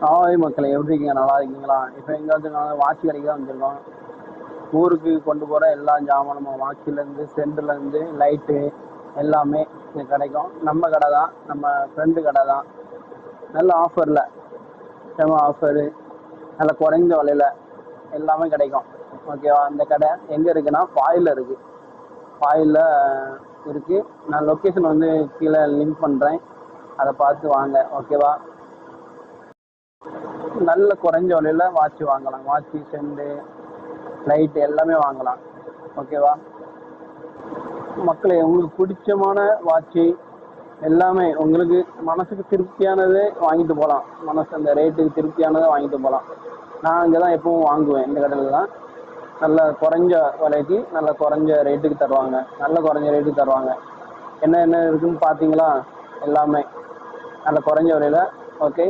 Hi மக்களே, எப்படி இருக்கீங்க? நல்லா இருக்கீங்களா? இப்போ எங்கே வச்சுருக்காங்க? வாட்ச் கடைக்கு தான் வச்சுருக்கோம். ஊருக்கு கொண்டு போகிற எல்லா ஜாமானும் வாட்சிலேருந்து சென்டர்லேருந்து லைட்டு எல்லாமே இங்கே கிடைக்கும். நம்ம கடை தான், நம்ம ஃப்ரெண்டு கடை தான். நல்ல ஆஃபரில், செம ஆஃபரு, நல்ல குறைஞ்ச விலையில் எல்லாமே கிடைக்கும். ஓகேவா? அந்த கடை எங்கே இருக்குன்னா ஃபாயில் இருக்குது. ஃபாயில் இருக்குது. நான் லொக்கேஷன் வந்து கீழே லிங்க் பண்ணுறேன், அதை பார்த்து வாங்க. ஓகேவா? நல்ல குறைஞ்ச விலையில் வாட்ச் வாங்கலாம். வாட்சி, செண்டு, லைட் எல்லாமே வாங்கலாம். ஓகேவா? மக்களே, உங்களுக்கு பிடிச்சமான வாட்சி எல்லாமே உங்களுக்கு மனசுக்கு திருப்தியானதே வாங்கிட்டு போகலாம். மனசு அந்த ரேட்டுக்கு திருப்தியானதை வாங்கிட்டு போகலாம். நான் இங்கே தான் எப்பவும் வாங்குவேன். இந்த கடையில் தான் நல்ல குறைஞ்ச விலைக்கு நல்ல குறைஞ்ச ரேட்டுக்கு தருவாங்க. நல்ல குறைஞ்ச ரேட்டுக்கு தருவாங்க. என்ன என்ன இருக்குதுன்னு பார்த்தீங்களா? எல்லாமே நல்ல குறைஞ்ச விலையில். ஓகே.